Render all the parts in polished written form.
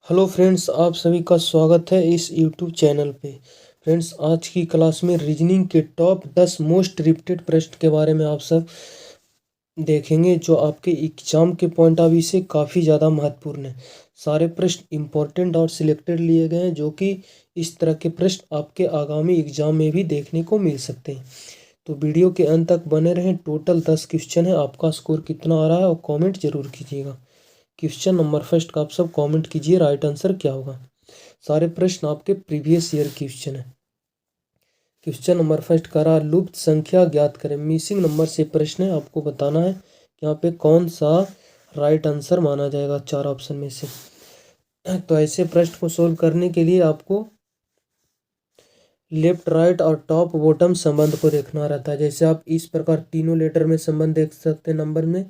Hello friends, आप सभी का स्वागत है इस यूट्यूब चैनल पे। फ्रेंड्स, आज की क्लास में रीजनिंग के टॉप 10 मोस्ट रिपीटेड प्रश्न के बारे में आप सब देखेंगे, जो आपके एग्जाम के पॉइंट ऑफ व्यू से काफ़ी ज़्यादा महत्वपूर्ण है। सारे प्रश्न इम्पोर्टेंट और सिलेक्टेड लिए गए हैं, जो कि इस तरह के प्रश्न आपके आगामी एग्जाम में भी देखने को मिल सकते हैं। तो वीडियो के अंत तक बने रहें। टोटल 10 क्वेश्चन है। आपका स्कोर कितना आ रहा है और कॉमेंट जरूर कीजिएगा। क्वेश्चन नंबर फर्स्ट का आप सब कमेंट कीजिए, राइट आंसर क्या होगा। सारे प्रश्न आपके प्रीवियस ईयर क्वेश्चन है। क्वेश्चन नंबर फर्स्ट का रहा लुप्त संख्या ज्ञात करें। मिसिंग नंबर से प्रश्न है, आपको बताना है यहाँ पे कौन सा राइट आंसर माना जाएगा चार ऑप्शन में से। तो ऐसे प्रश्न को सोल्व करने के लिए आपको लेफ्ट राइट और टॉप बॉटम संबंध को देखना रहता है। जैसे आप इस प्रकार तीनों लेटर में संबंध देख सकते हैं नंबर में,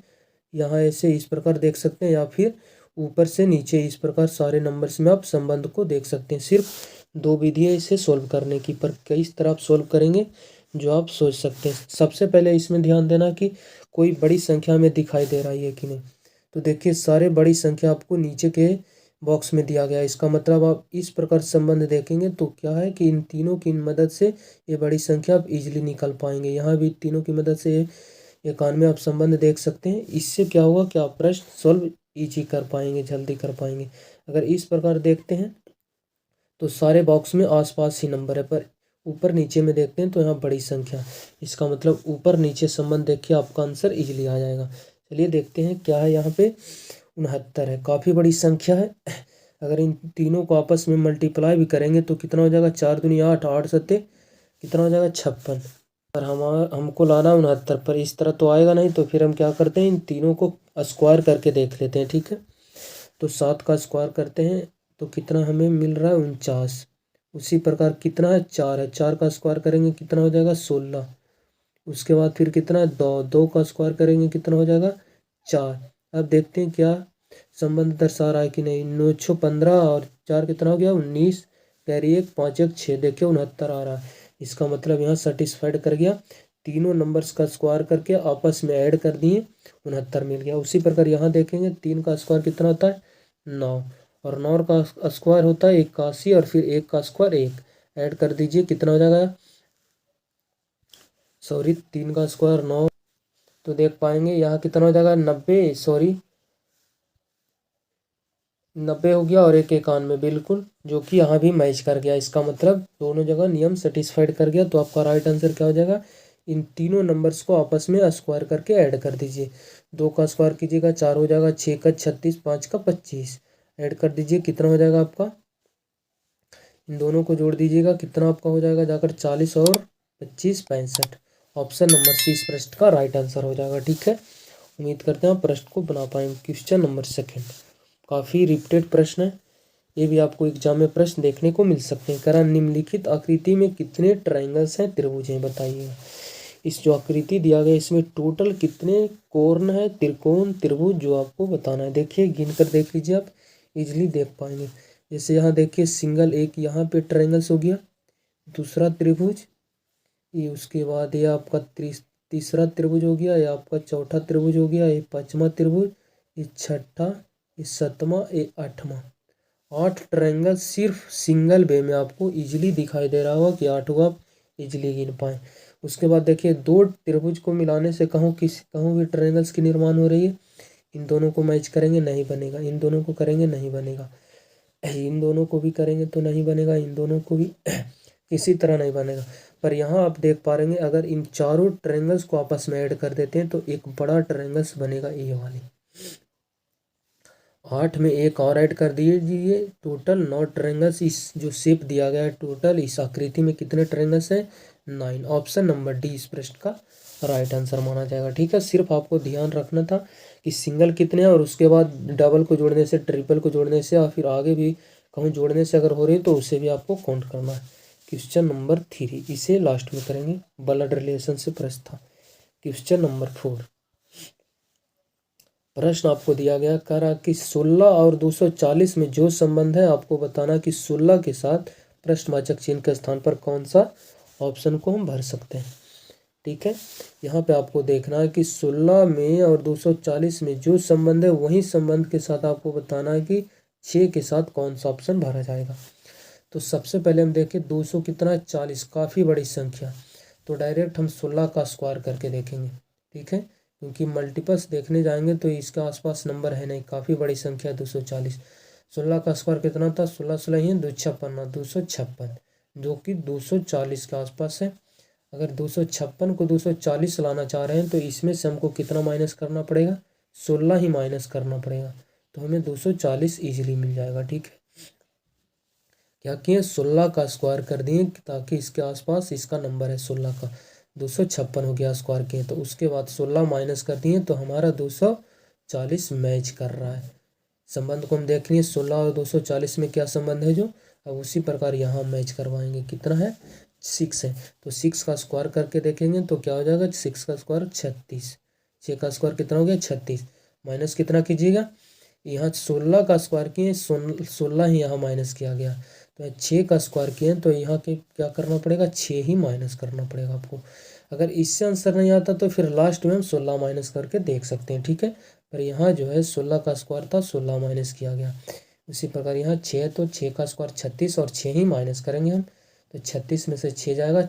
यहाँ ऐसे इस प्रकार देख सकते हैं, या फिर ऊपर से नीचे इस प्रकार सारे नंबर्स में आप संबंध को देख सकते हैं। सिर्फ दो विधि है इसे सोल्व करने की, पर किस तरह आप सोल्व करेंगे जो आप सोच सकते हैं। सबसे पहले इसमें ध्यान देना कि कोई बड़ी संख्या में दिखाई दे रहा है कि नहीं। तो देखिए, सारे बड़ी संख्या आपको नीचे के बॉक्स में दिया गया है। इसका मतलब आप इस प्रकार संबंध देखेंगे तो क्या है कि इन तीनों की मदद से ये बड़ी संख्या आप इजीली निकाल पाएंगे। यहाँ भी तीनों की मदद से ये कान में आप संबंध देख सकते हैं। इससे क्या होगा कि आप प्रश्न सॉल्व इजी कर पाएंगे, जल्दी कर पाएंगे। अगर इस प्रकार देखते हैं तो सारे बॉक्स में आसपास ही नंबर है, पर ऊपर नीचे में देखते हैं तो यहाँ बड़ी संख्या। इसका मतलब ऊपर नीचे संबंध देखिए, आपका आंसर इजीली आ जाएगा। चलिए देखते हैं क्या है। यहाँ पे 69 है, काफ़ी बड़ी संख्या है। अगर इन तीनों को आपस में मल्टीप्लाई भी करेंगे तो कितना हो जाएगा, 4 दूनी 8, 8 सत्ते कितना हो जाएगा 56। पर हमको लाना 69, पर इस तरह तो आएगा नहीं। तो फिर हम क्या करते हैं, इन तीनों को स्क्वायर करके देख लेते हैं। ठीक है, तो 7 का स्क्वायर करते हैं तो कितना हमें मिल रहा है, 49। उसी प्रकार कितना है, 4 है, 4 का स्क्वायर करेंगे कितना हो जाएगा, 16। उसके बाद फिर कितना है, 2, 2 का स्क्वायर करेंगे कितना हो जाएगा, 4। अब देखते हैं क्या संबंध दर्शा रहा है कि नहीं। 9 6 15 और 4 कितना हो गया, 19। कैरी 1, 5 1 6, देखिए 69 आ रहा है। इसका मतलब यहाँ सेटिस्फाइड कर गया। तीनों नंबर्स का स्क्वायर करके आपस में ऐड कर दिए, 69 मिल गया। उसी प्रकार यहाँ देखेंगे 3 का स्क्वायर कितना होता है, 9, और 9 का स्क्वायर होता है 81, और फिर 1 का स्क्वायर 1, ऐड कर दीजिए कितना हो जाएगा, सॉरी 3 का स्क्वायर 9, तो देख पाएंगे यहाँ कितना हो जाएगा, 90, सॉरी 90 हो गया, और 1 91, बिल्कुल, जो कि यहाँ भी मैच कर गया। इसका मतलब दोनों जगह नियम सेटिस्फाइड कर गया। तो आपका राइट आंसर क्या हो जाएगा, इन तीनों नंबर्स को आपस में स्क्वायर करके ऐड कर दीजिए। 2 का स्क्वायर कीजिएगा 4 हो जाएगा, 6 का 36, 5 का 25, ऐड कर दीजिए कितना हो जाएगा आपका, इन दोनों को जोड़ दीजिएगा कितना आपका हो जाएगा जाकर 40 और 25 65। ऑप्शन नंबर सी इस प्रश्न का राइट आंसर हो जाएगा। ठीक है, उम्मीद करते हैं आप प्रश्न को बना पाएंगे। क्वेश्चन नंबर सेकेंड काफ़ी रिपीटेड प्रश्न है, ये भी आपको एग्जाम में प्रश्न देखने को मिल सकते हैं। करा निम्नलिखित आकृति में कितने ट्रायंगल्स हैं, त्रिभुज हैं, बताइएगा। इस जो आकृति दिया गया इसमें टोटल कितने कोण है, त्रिकोण त्रिभुज, जो आपको बताना है। देखिए गिन कर देख लीजिए, आप इजीली देख पाएंगे। जैसे यहाँ देखिए सिंगल एक यहाँ पे ट्रायंगल्स हो गया, दूसरा त्रिभुज ये, उसके बाद ये आपका तीसरा त्रिभुज हो गया, ये आपका चौथा त्रिभुज हो गया, ये पांचवा त्रिभुज, ये छठा, ये सातवां, ये आठवां। 8 ट्रायंगल सिर्फ सिंगल वे में आपको इजीली दिखाई दे रहा होगा कि 8 आप इजीली गिन पाए। उसके बाद देखिए 2 त्रिभुज को मिलाने से कहूँ भी ट्रायंगल्स की निर्माण हो रही है। इन दोनों को मैच करेंगे नहीं बनेगा, इन दोनों को करेंगे नहीं बनेगा, इन दोनों को भी करेंगे तो नहीं बनेगा, इन दोनों को भी इसी तरह नहीं बनेगा। पर यहाँ आप देख पा रहे हैं, अगर इन चारों ट्रायंगल्स को आपस में ऐड कर देते हैं तो एक बड़ा ट्रायंगल्स बनेगा, ये वाली। 8 में एक और ऐड कर दीजिए, टोटल 9 ट्रायंगल्स। इस जो शेप दिया गया है टोटल इस आकृति में कितने ट्रायंगल्स हैं, 9। ऑप्शन नंबर डी इस प्रश्न का राइट आंसर माना जाएगा। ठीक है, सिर्फ आपको ध्यान रखना था कि सिंगल कितने हैं, और उसके बाद डबल को जोड़ने से, ट्रिपल को जोड़ने से, और फिर आगे भी कहूँ जोड़ने से अगर हो रही है तो उसे भी आपको काउंट करना है। क्वेश्चन नंबर 3 इसे लास्ट में करेंगे, ब्लड रिलेशन से प्रश्न था। क्वेश्चन नंबर 4 प्रश्न आपको दिया गया, कह रहा कि 16 और 240 में जो संबंध है आपको बताना कि 16 के साथ प्रश्नवाचक चिन्ह के स्थान पर कौन सा ऑप्शन को हम भर सकते हैं। ठीक है, यहाँ पे आपको देखना है कि 16 में और 240 में जो संबंध है वही संबंध के साथ आपको बताना है कि 6 के साथ कौन सा ऑप्शन भरा जाएगा। तो सबसे पहले हम देखें 200 कितना है 40, काफ़ी बड़ी संख्या, तो डायरेक्ट हम 16 का स्क्वायर करके देखेंगे, ठीक है, क्योंकि मल्टीपल्स देखने जाएंगे तो इसके आसपास नंबर है नहीं, काफ़ी बड़ी संख्या 240। 16 का स्क्वायर कितना था, 16 16 ही 256, 256 जो कि 240 के आसपास है। अगर 256 को 240 लाना चाह रहे हैं तो इसमें से हमको कितना माइनस करना पड़ेगा, 16 ही माइनस करना पड़ेगा, तो हमें 240 ईजिली मिल जाएगा, ठीक है। क्या किए, 16 का स्क्वायर कर दिए ताकि इसके आसपास इसका नंबर है 16 का, 256 हो गया स्क्वायर किए, तो उसके बाद 16 माइनस कर दिए तो हमारा 240 मैच कर रहा है। संबंध को हम देख लिए 16 और 240 में क्या संबंध है जो, अब उसी प्रकार यहाँ मैच करवाएंगे, कितना है 6 है, तो 6 का स्क्वायर करके देखेंगे तो क्या हो जाएगा, 6 का स्क्वायर 36, 6 का स्क्वायर कितना हो गया 36, माइनस कितना कीजिएगा, यहाँ 16 का स्क्वायर किए 16 ही यहाँ माइनस किया गया, तो 6 का स्क्वायर किए तो यहाँ के क्या करना पड़ेगा, 6 ही माइनस करना पड़ेगा आपको। अगर इससे आंसर नहीं आता तो फिर लास्ट में हम 16 माइनस करके देख सकते हैं, ठीक है, पर यहाँ जो है 16 का स्क्वायर था 16 माइनस किया गया। उसी प्रकार यहाँ 6 तो 6 का स्क्वायर 36 और 6 ही माइनस करेंगे हम, तो 36 में से 6 जाएगा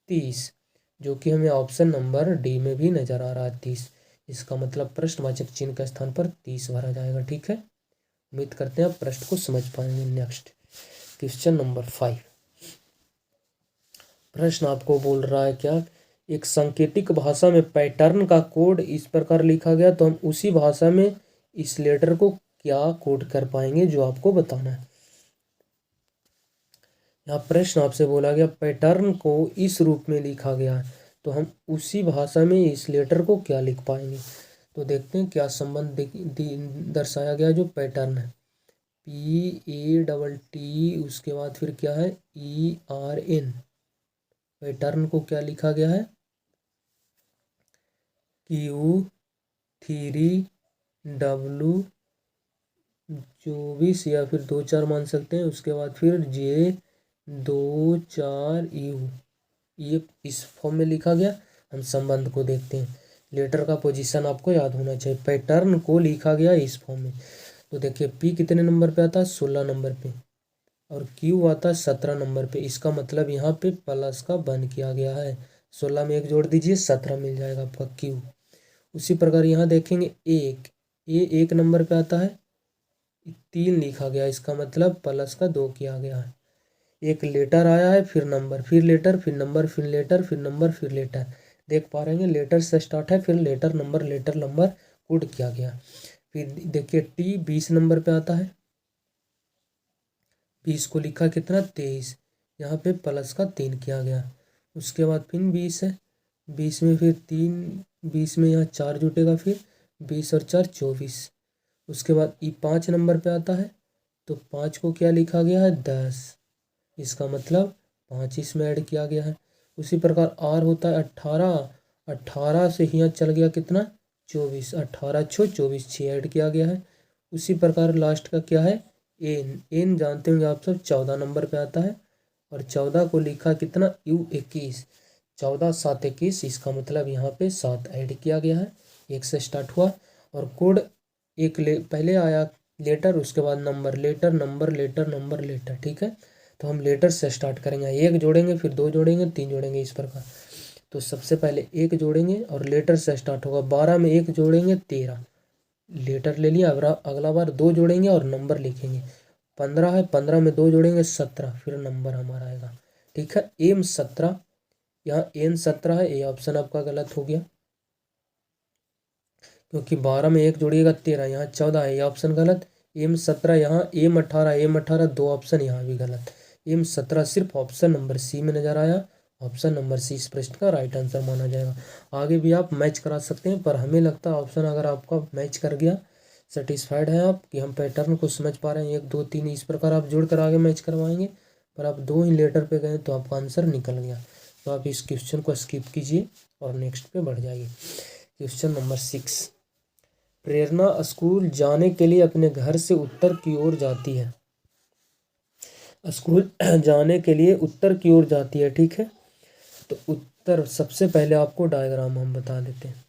30, जो कि हमें ऑप्शन नंबर डी में भी नज़र आ रहा है 30। इसका मतलब प्रश्नवाचक चिन्ह के स्थान पर 30 भरा जाएगा, ठीक है। उम्मीद करते हैं आप प्रश्न को समझ पाएंगे। नेक्स्ट क्वेश्चन नंबर 5, प्रश्न आपको बोल रहा है क्या, एक सांकेतिक भाषा में पैटर्न का कोड इस प्रकार लिखा गया, तो हम उसी भाषा में इस लेटर को क्या कोड कर पाएंगे जो आपको बताना है। यहाँ प्रश्न आपसे बोला गया पैटर्न को इस रूप में लिखा गया है, तो हम उसी भाषा में इस लेटर को क्या लिख पाएंगे। तो देखते हैं क्या संबंध दर्शाया गया जो पैटर्न है, PATT, उसके बाद फिर क्या है ERN, पैटर्न को क्या लिखा गया है Q3W24 या फिर 24 मान सकते हैं, उसके बाद फिर J24U, ये इस फॉर्म में लिखा गया। हम संबंध को देखते हैं, लेटर का पोजीशन आपको याद होना चाहिए, पैटर्न को लिखा गया इस फॉर्म में, तो देखिए P कितने नंबर पे आता है 16 नंबर पे, और Q आता है 17 नंबर पे, इसका मतलब यहाँ पे प्लस का बन किया गया है, 16 में 1 जोड़ दीजिए 17 मिल जाएगा आपका Q। उसी प्रकार यहाँ देखेंगे एक नंबर पे आता है, 3 लिखा गया, इसका मतलब प्लस का 2 किया गया है। एक लेटर आया है, फिर नंबर, फिर लेटर, फिर नंबर, फिर लेटर, फिर नंबर, फिर लेटर, देख पा रहे हैं लेटर से स्टार्ट है, फिर लेटर नंबर कोड किया गया। फिर देखिए T 20 नंबर पे आता है, 20 को लिखा कितना 23, यहाँ पे प्लस का 3 किया गया। उसके बाद फिर 20 है, 20 में फिर 3, 20 में यहाँ 4 जुटेगा, फिर 20 और 4 24। उसके बाद E 5 नंबर पे आता है, तो 5 को क्या लिखा गया है 10, इसका मतलब 5 इसमें ऐड किया गया है। उसी प्रकार R होता है 18, 18 से यहाँ चल गया कितना 24, 18 छो 24, 6 ऐड किया गया है। उसी प्रकार लास्ट का क्या है N जानते होंगे आप सब, 14 नंबर पे आता है, और 14 को लिखा कितना U21, 14 7 21, इसका मतलब यहाँ पे 7 ऐड किया गया है, 1 से स्टार्ट हुआ, और कोड एक पहले आया लेटर, उसके बाद number, letter number letter number letter, ठीक है। तो हम लेटर से स्टार्ट करेंगे, 1 जोड़ेंगे, फिर 2 जोड़ेंगे, 3 जोड़ेंगे, इस प्रकार। तो सबसे पहले 1 जोड़ेंगे और लेटर से स्टार्ट होगा, 12 में 1 जोड़ेंगे 13, लेटर ले लिया। अगला बार 2 जोड़ेंगे और नंबर लिखेंगे, 15 है, 15 में 2 जोड़ेंगे 17, फिर नंबर हमारा आएगा, ठीक है। M 17, यहाँ N 17 है, ये ऑप्शन आपका गलत हो गया, क्योंकि 12 में 1 जोड़िएगा 13, यहाँ 14 है, ये ऑप्शन गलत। M 17 यहाँ, M 18 2 ऑप्शन यहाँ भी गलत। M 17 सिर्फ ऑप्शन नंबर सी में नजर आया, ऑप्शन नंबर सी इस प्रश्न का राइट आंसर माना जाएगा। आगे भी आप मैच करा सकते हैं, पर हमें लगता है ऑप्शन अगर आपका मैच कर गया, सेटिस्फाइड है आप कि हम पैटर्न को समझ पा रहे हैं, 1 2 3 इस प्रकार आप जोड़ कर आगे मैच करवाएंगे, पर आप 2 ही लेटर पे गए तो आपका आंसर निकल गया। तो आप इस क्वेश्चन को स्किप कीजिए और नेक्स्ट पे बढ़ जाइए। क्वेश्चन नंबर 6, प्रेरणा स्कूल जाने के लिए अपने घर से उत्तर की ओर जाती है, स्कूल जाने के लिए उत्तर की ओर जाती है, ठीक है। तो उत्तर, सबसे पहले आपको डायग्राम हम बता देते हैं,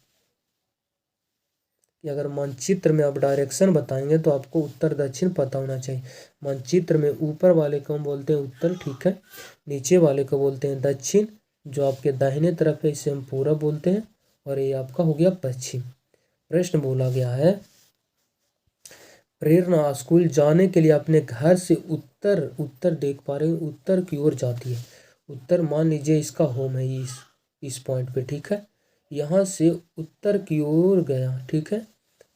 कि अगर मानचित्र में आप डायरेक्शन बताएंगे तो आपको उत्तर दक्षिण पता होना चाहिए। मानचित्र में ऊपर वाले को हम बोलते हैं उत्तर, ठीक है, नीचे वाले को बोलते हैं दक्षिण, जो आपके दाहिने तरफ है इसे हम पूरब बोलते हैं, और ये आपका हो गया पश्चिम। प्रश्न बोला गया है, प्रेरणा स्कूल जाने के लिए अपने घर से उत्तर, उत्तर देख पा रहे हैं, उत्तर की ओर जाती है। उत्तर मान लीजिए इसका होम है इस पॉइंट पे, ठीक है, यहाँ से उत्तर की ओर गया, ठीक है,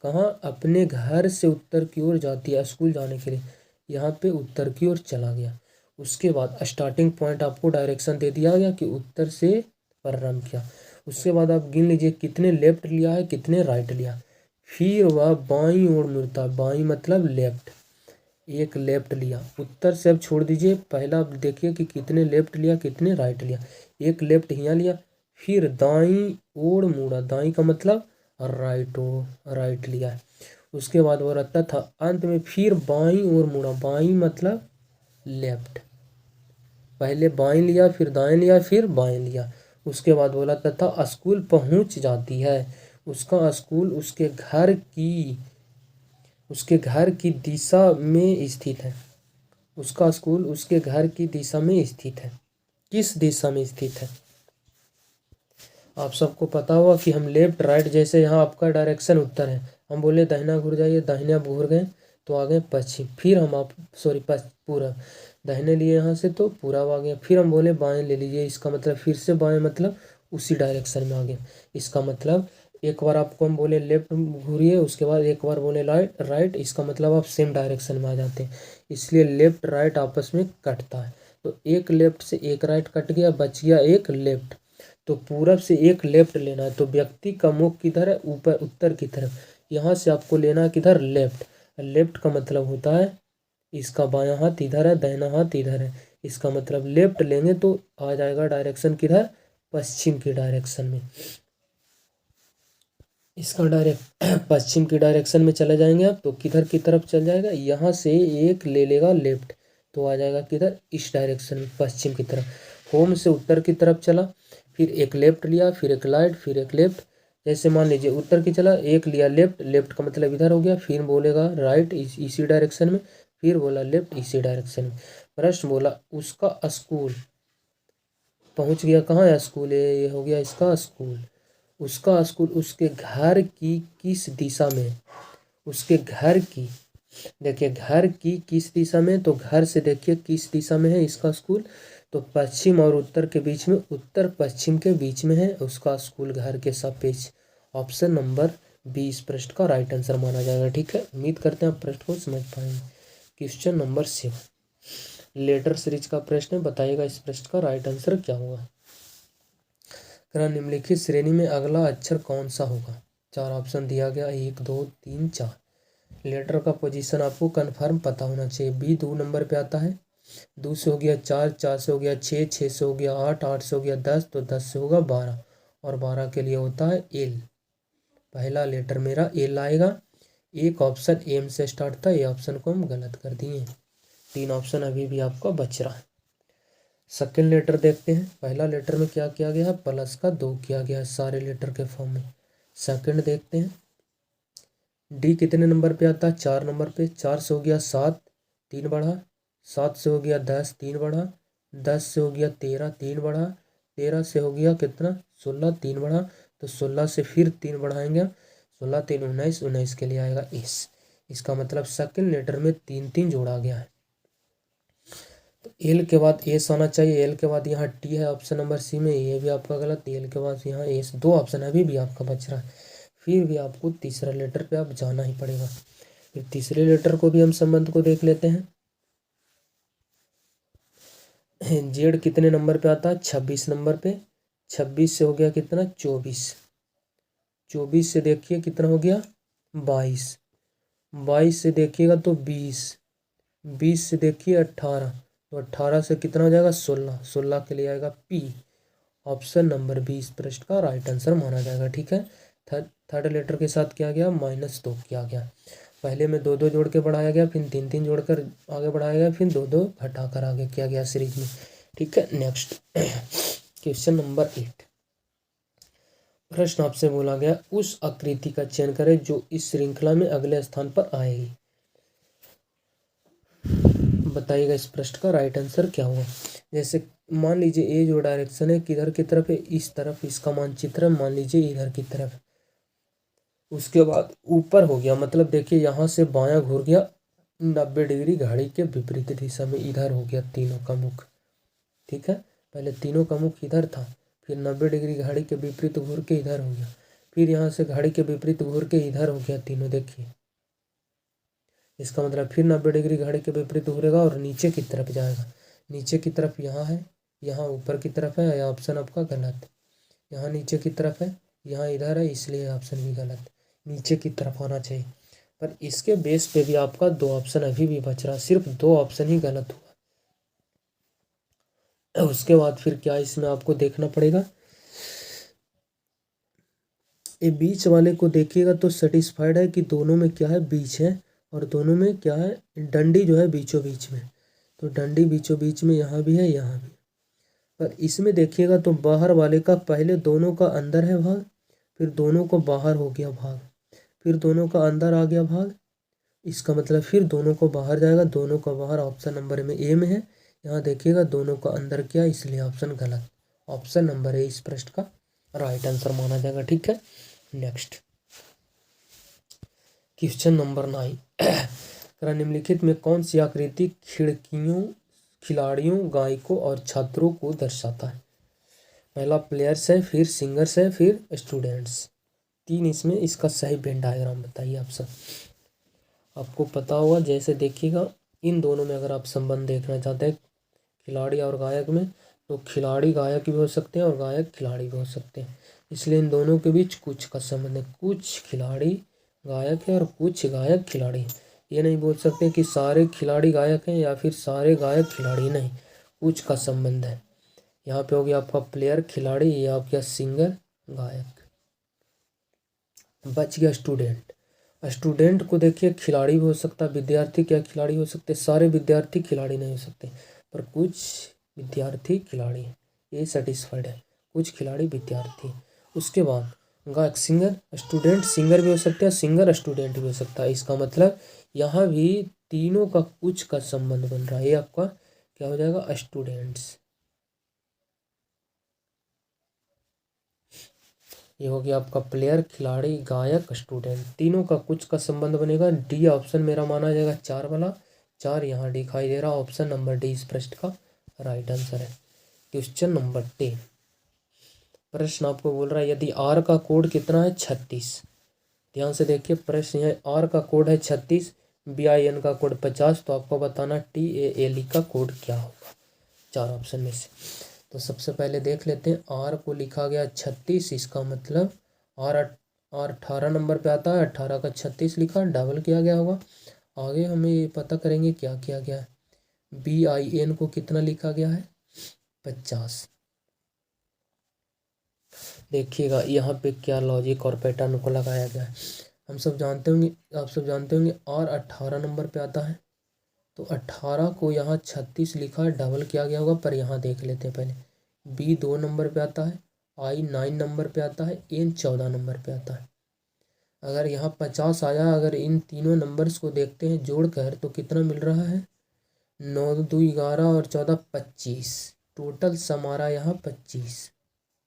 कहाँ, अपने घर से उत्तर की ओर जाती है स्कूल जाने के लिए, यहाँ पे उत्तर की ओर चला गया। उसके बाद स्टार्टिंग पॉइंट आपको डायरेक्शन दे दिया गया कि उत्तर से प्रारंभ किया। उसके बाद आप गिन लीजिए कितने लेफ्ट लिया है, कितने राइट लिया। फिर वह बाईं ओर मुड़ता, बाईं मतलब लेफ्ट, एक लेफ्ट लिया। उत्तर से अब छोड़ दीजिए, पहला आप देखिए कि कितने लेफ्ट लिया कितने राइट लिया। एक लेफ्ट यहाँ लिया, फिर दाईं ओर मुड़ा, दाईं का मतलब राइट ओर, राइट लिया है। उसके बाद वो रहता था अंत में फिर बाईं ओर मुड़ा, बाईं मतलब लेफ्ट, पहले बाईं लिया फिर दाएं लिया फिर बाएं लिया। उसके बाद बोला तथा स्कूल पहुंच जाती है, उसका स्कूल उसके घर की दिशा में स्थित है, उसका स्कूल उसके घर की दिशा में स्थित है। किस दिशा में स्थित है, आप सबको पता होगा कि हम लेफ्ट राइट, जैसे यहाँ आपका डायरेक्शन उत्तर है, हम बोले दाहिना घूर जाइए, दाहिने आप घूर गए तो आ गए पश्चिम, फिर हम आप पूरब, दाहिने लिए यहाँ से तो पूरब आ गया, फिर हम बोले बाएं ले लीजिए, इसका मतलब फिर से बाएं मतलब उसी डायरेक्शन में आ गया। इसका मतलब एक बार आपको हम बोले लेफ्ट घूरिए, उसके बाद एक बार बोले राइट, इसका मतलब आप सेम डायरेक्शन में आ जाते हैं, इसलिए लेफ्ट राइट आपस में कटता है। तो एक लेफ्ट से एक राइट कट गया, बच गया एक लेफ्ट, तो पूरब से एक लेफ्ट लेना है। तो व्यक्ति का मुख किधर है, ऊपर उत्तर की तरफ, यहाँ से आपको लेना है किधर, लेफ्ट। लेफ्ट का मतलब होता है इसका बायां हाथ इधर है, दाहिना हाथ इधर है, इसका मतलब लेफ्ट लेंगे तो आ जाएगा डायरेक्शन किधर, पश्चिम की डायरेक्शन में। इसका डायरेक्ट पश्चिम की डायरेक्शन में चले जाएंगे आप तो किधर की तरफ चल जाएगा, यहाँ से एक ले लेगा लेफ्ट तो आ जाएगा किधर, इस डायरेक्शन में पश्चिम की तरफ। होम से उत्तर की तरफ चला, फिर एक लेफ्ट लिया, फिर एक राइट, फिर एक लेफ्ट। जैसे मान लीजिए उत्तर की चला, एक लिया लेफ्ट, लेफ्ट का मतलब इधर हो गया, फिर बोलेगा राइट इसी डायरेक्शन में, फिर बोला लेफ्ट इसी डायरेक्शन में। प्रश्न बोला उसका स्कूल पहुंच गया कहाँ, स्कूल, ये हो गया इसका स्कूल। उसका स्कूल उसके घर की किस दिशा में, उसके घर की, देखिए घर की किस दिशा में, तो घर से देखिए किस दिशा में है इसका स्कूल, तो पश्चिम और उत्तर के बीच में, उत्तर पश्चिम के बीच में है उसका स्कूल, घर के सापेक्ष। ऑप्शन नंबर 20 प्रश्न का राइट आंसर माना जाएगा। ठीक है, उम्मीद करते हैं आप प्रश्न को समझ पाएंगे। क्वेश्चन नंबर 7 लेटर सीरीज का प्रश्न है, बताइएगा इस प्रश्न का राइट आंसर क्या होगा। निम्नलिखित श्रेणी में अगला अक्षर कौन सा होगा। 4 ऑप्शन दिया गया, 1 2 3 4। लेटर का पोजीशन आपको कंफर्म पता होना चाहिए। बी 2 नंबर पे आता है, 2 से हो गया 4, 4 से हो गया 6, 6 से हो गया 8, 8 से हो गया 10, तो 10 से होगा 12, और 12 के लिए होता है एल। पहला लेटर मेरा एल आएगा। एक ऑप्शन एम से स्टार्ट था, ये ऑप्शन को हम गलत कर दिए। 3 ऑप्शन अभी भी आपका बच रहा है। सेकेंड लेटर देखते हैं। पहला लेटर में क्या किया गया है, प्लस का 2 किया गया है सारे लेटर के फॉर्म में। सेकेंड देखते हैं, डी कितने नंबर पे आता है, 4 नंबर पे। 4 से हो गया 7, 3 बढ़ा, 7 से हो गया 10, 3 बढ़ा, 10 से हो गया 13, 3 बढ़ा, 13 से हो गया कितना 16, 3 बढ़ा, तो 16 से फिर 3 बढ़ाएंगे, 16 3 19, 19 के लिए आएगा एस। इसका मतलब सेकेंड लेटर में 3 3 जोड़ा गया है। तो एल के बाद एस आना चाहिए, एल के बाद यहाँ टी है ऑप्शन नंबर सी में, ये भी आपका गलत। एल के बाद यहाँ एस, 2 ऑप्शन अभी भी आपका बच रहा है। फिर भी आपको तीसरा लेटर पे आप जाना ही पड़ेगा। फिर तीसरे लेटर को भी हम संबंध को देख लेते हैं। जेड कितने नंबर पे आता है, 26 नंबर पे। 26 से हो गया कितना 24, 24 से देखिए कितना हो गया 22, 22 से देखिएगा तो 20, 20 से देखिए 18, तो 18 से कितना हो जाएगा 16, 16 के लिए आएगा पी। ऑप्शन नंबर 20 प्रश्न का राइट आंसर माना जाएगा। ठीक है, थर्ड लेटर के साथ किया गया -2 किया गया। पहले में 2 2 जोड़ के बढ़ाया गया, फिर 3 3 जोड़कर आगे बढ़ाया गया, फिर 2 2 घटाकर आगे किया गया सीरीज में। ठीक है, नेक्स्ट क्वेश्चन नंबर 8 प्रश्न आपसे बोला गया उस आकृति का चयन करें जो इस श्रृंखला में अगले स्थान पर आएगी। बताइएगा इस प्रश्न का राइट आंसर क्या होगा। जैसे मान लीजिए ए जो डायरेक्शन है किधर की तरफ है, इस तरफ इसका मानचित्र है, मान लीजिए इधर की तरफ। उसके बाद ऊपर हो गया, मतलब देखिए यहाँ से बायां घूर गया 90 डिग्री घड़ी के विपरीत दिशा में, इधर हो गया तीनों का मुख। ठीक है, पहले तीनों का मुख इधर था, फिर 90 डिग्री घड़ी के विपरीत घूर के इधर हो गया, फिर यहाँ से घड़ी के विपरीत घूर के इधर हो गया तीनों। देखिए इसका मतलब फिर 90 डिग्री घड़ी के विपरीत घूरेगा और नीचे की तरफ जाएगा। नीचे की तरफ यहाँ है, यहाँ ऊपर की तरफ है, यह ऑप्शन आपका गलत। यहाँ नीचे की तरफ है, यहाँ इधर है, इसलिए ऑप्शन भी गलत। नीचे की तरफ आना चाहिए। पर इसके बेस पे भी आपका दो ऑप्शन अभी भी बच रहा, सिर्फ दो ऑप्शन ही गलत हुआ। उसके बाद फिर क्या इसमें आपको देखना पड़ेगा, ये बीच वाले को देखिएगा तो सेटिस्फाइड है कि दोनों में क्या है, बीच है, और दोनों में क्या है, डंडी जो है बीचों बीच में। तो डंडी बीचों बीच में यहाँ भी है, यहाँ भी। पर इसमें देखिएगा तो बाहर वाले का पहले दोनों का अंदर है भाग, फिर दोनों को बाहर हो गया भाग, फिर दोनों का अंदर आ गया भाग। इसका मतलब फिर दोनों को बाहर जाएगा, दोनों का बाहर ऑप्शन नंबर में ए में है। यहाँ देखिएगा दोनों का अंदर किया, इसलिए ऑप्शन गलत। ऑप्शन नंबर ए इस प्रश्न का राइट आंसर माना जाएगा। ठीक है, नेक्स्ट क्वेश्चन नंबर 9। निम्नलिखित में कौन सी आकृति खिड़कियों, खिलाड़ियों, गायकों और छात्रों को दर्शाता है। पहला प्लेयर्स है, फिर सिंगर्स है, फिर स्टूडेंट्स। तीन इसमें, इसका सही वेन डायग्राम बताइए आप सब। आपको पता होगा, जैसे देखिएगा इन दोनों में अगर आप संबंध देखना चाहते हैं खिलाड़ी और गायक में, तो खिलाड़ी गायक भी हो सकते हैं और गायक खिलाड़ी भी हो सकते हैं। इसलिए इन दोनों के बीच कुछ का संबंध है, कुछ खिलाड़ी गायक है और कुछ गायक खिलाड़ी है। ये नहीं बोल सकते कि सारे खिलाड़ी गायक हैं या फिर सारे गायक खिलाड़ी, नहीं, कुछ का संबंध है। यहाँ पे हो गया आपका प्लेयर खिलाड़ी, ये आप गया सिंगर गायक। बच गया स्टूडेंट। स्टूडेंट को देखिए खिलाड़ी भी हो सकता है, विद्यार्थी क्या खिलाड़ी हो सकते, सारे विद्यार्थी खिलाड़ी नहीं हो सकते, पर कुछ विद्यार्थी खिलाड़ी हैं, ये सेटिस्फाइड है, कुछ खिलाड़ी विद्यार्थी। उसके बाद गायक, सिंगर, स्टूडेंट सिंगर भी हो सकते हैं, सिंगर स्टूडेंट भी हो सकता है। इसका मतलब यहाँ भी तीनों का कुछ का संबंध बन रहा है, ये आपका क्या हो जाएगा, स्टूडेंट्स। ये हो गया आपका प्लेयर खिलाड़ी गायक स्टूडेंट, तीनों का कुछ का संबंध बनेगा। डी ऑप्शन मेरा माना जाएगा, चार वाला, चार यहाँ दिखाई दे रहा, ऑप्शन नंबर डी इस प्रश्न का राइट आंसर है। Question number 10। प्रश्न आपको बोल रहा है यदि आर का कोड कितना है, 36। ध्यान से देखिए प्रश्न है, आर का कोड है 36, BIN का कोड 50, तो आपको बताना TALE का कोड क्या होगा चार ऑप्शन में से। तो सबसे पहले देख लेते हैं, आर को लिखा गया 36, इसका मतलब आर 18 नंबर पे आता है, 18 का 36 लिखा, डबल किया गया होगा। आगे हमें ये पता करेंगे क्या किया गया है। BIN को कितना लिखा गया है, 50। देखिएगा यहाँ पे क्या लॉजिक और पैटर्न को लगाया गया है। हम सब जानते होंगे, आप सब जानते होंगे, आर 18 नंबर पे आता है, तो 18 को यहाँ 36 लिखा है, डबल किया गया होगा। पर यहाँ देख लेते हैं पहले, B 2 नंबर पे आता है, I 9 नंबर पे आता है, N 14 नंबर पे आता है। अगर यहाँ 50 आया, अगर इन तीनों नंबर्स को देखते हैं जोड़ कर, तो कितना मिल रहा है, 9 2 11 और 14 25, टोटल सम आ रहा है यहाँ 25।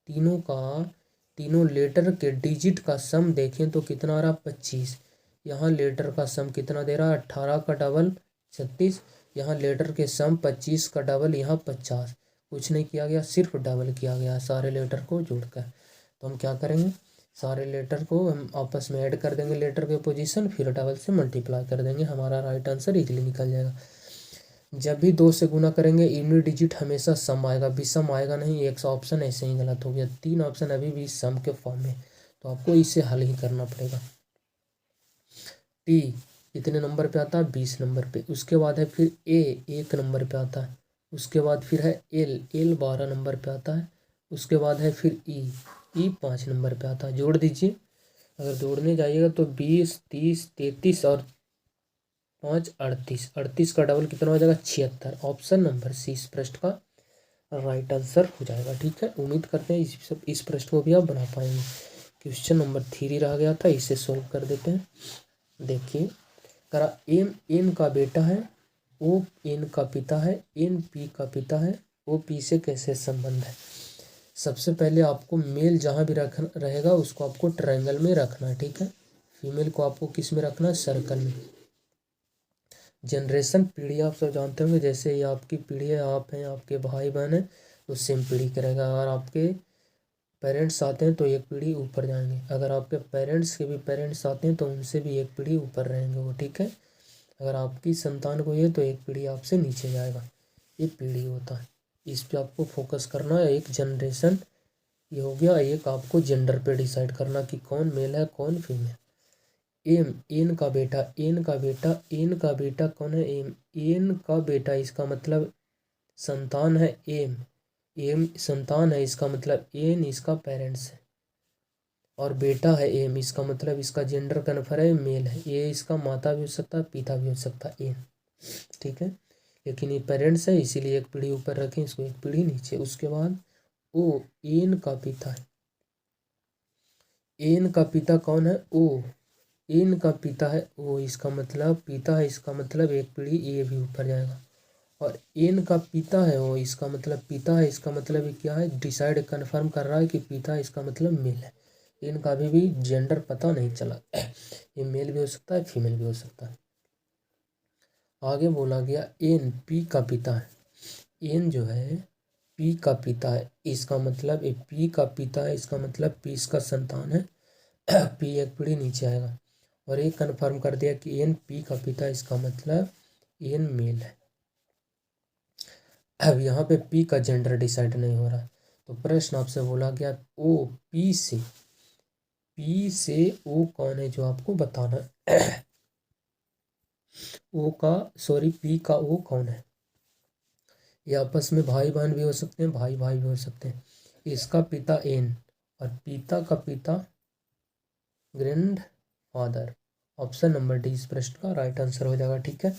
तीनों का, तीनों लेटर के डिजिट का सम देखें तो कितना आ रहा, 25। यहाँ लेटर का सम कितना दे रहा है, 18 का डबल 36, यहाँ लेटर के सम 25 का डबल यहाँ 50। कुछ नहीं किया गया, सिर्फ डबल किया गया सारे लेटर को जोड़कर। तो हम क्या करेंगे, सारे लेटर को हम आपस में ऐड कर देंगे, लेटर के पोजीशन, फिर डबल से मल्टीप्लाई कर देंगे, हमारा राइट आंसर इजीली निकल जाएगा। जब भी 2 से गुना करेंगे यूनिट डिजिट हमेशा सम आएगा, विषम आएगा नहीं। एक ऑप्शन ऐसे ही गलत हो गया, 3 ऑप्शन अभी भी सम के फॉर्म में, तो आपको इसे हल ही करना पड़ेगा। टी कितने नंबर पे आता है, 20 नंबर पे। उसके बाद है फिर ए 1 नंबर पे आता है। उसके बाद फिर है एल 12 नंबर पे आता है। उसके बाद है फिर ई 5 नंबर पे आता है। जोड़ दीजिए, अगर जोड़ने जाइएगा तो 20 30 33 और 5 38, 38 का डबल कितना हो जाएगा, 76। ऑप्शन नंबर सी इस प्रश्न का राइट आंसर हो जाएगा। ठीक है, उम्मीद करते हैं इस प्रश्न को भी आप बना पाएंगे। क्वेश्चन नंबर 3 रह गया था, इसे सोल्व कर देते हैं। देखिए करा, एम एन का बेटा है, ओ एन का पिता है, एन पी का पिता है, ओ पी से कैसे संबंध है। सबसे पहले आपको मेल जहाँ भी रहेगा उसको आपको ट्रायंगल में रखना है। ठीक है, फीमेल को आपको किस में रखना है, सर्कल में। जनरेशन पीढ़ी आप सब जानते होंगे, जैसे ये आपकी पीढ़ी है, आप हैं, आपके भाई बहन हैं, तो सेम पीढ़ी का रहेगा। अगर आपके पेरेंट्स आते हैं तो एक पीढ़ी ऊपर जाएंगे, अगर आपके पेरेंट्स के भी पेरेंट्स आते हैं तो उनसे भी एक पीढ़ी ऊपर रहेंगे वो। ठीक है, अगर आपकी संतान को ये तो एक पीढ़ी आपसे नीचे जाएगा, ये पीढ़ी होता है। इस पे आपको फोकस करना है। एक जनरेशन ये हो गया, एक आपको जेंडर पे डिसाइड करना कि कौन मेल है कौन फीमेल। एम एन का बेटा, एन का बेटा, एन का बेटा कौन है, एम एन का बेटा, इसका मतलब संतान है। एम एम संतान है, इसका मतलब एन इसका पेरेंट्स है, और बेटा है एम, इसका मतलब इसका जेंडर कन्फर्म है, मेल है। ये इसका माता भी हो सकता है, पिता भी हो सकता है, एन। ठीक है, लेकिन ये पेरेंट्स है इसीलिए एक पीढ़ी ऊपर रखें, इसको एक पीढ़ी नीचे। उसके बाद ओ एन का पिता है, एन का पिता कौन है, ओ एन का पिता है ओ, इसका मतलब पिता है, इसका मतलब एक पीढ़ी ए भी ऊपर जाएगा। और एन का पिता है ओ, इसका मतलब पिता है, इसका मतलब ये क्या है, डिसाइड कन्फर्म कर रहा है कि पिता है, इसका मतलब मेल है। इनका अभी भी जेंडर पता नहीं चला, ये मेल भी हो सकता है फीमेल भी हो सकता है। आगे बोला गया एन पी का पिता है, एन जो है पी का पिता है, इसका मतलब ये पी का पिता है, इसका मतलब पी इसका संतान है, पी एक पीढ़ी नीचे आएगा। और ये कन्फर्म कर दिया कि एन पी का पिता है, इसका मतलब एन मेल है। अब यहाँ पे पी का जेंडर डिसाइड नहीं हो रहा, तो प्रश्न आपसे बोला गया ओ पी से ओ कौन है जो आपको बताना है। ओ का सॉरी पी का ओ कौन है। ये आपस में भाई बहन भी हो सकते हैं, भाई भाई भी हो सकते हैं। इसका पिता एन और पिता का पिता grand father. Option number D इस प्रश्न का राइट आंसर हो जाएगा। ठीक है,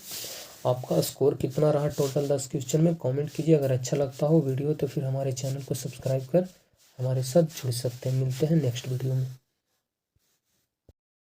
आपका स्कोर कितना रहा टोटल 10 क्वेश्चन में कमेंट कीजिए। अगर अच्छा लगता हो वीडियो तो फिर हमारे चैनल को सब्सक्राइब कर हमारे साथ जुड़ सकते हैं। मिलते हैं नेक्स्ट वीडियो में।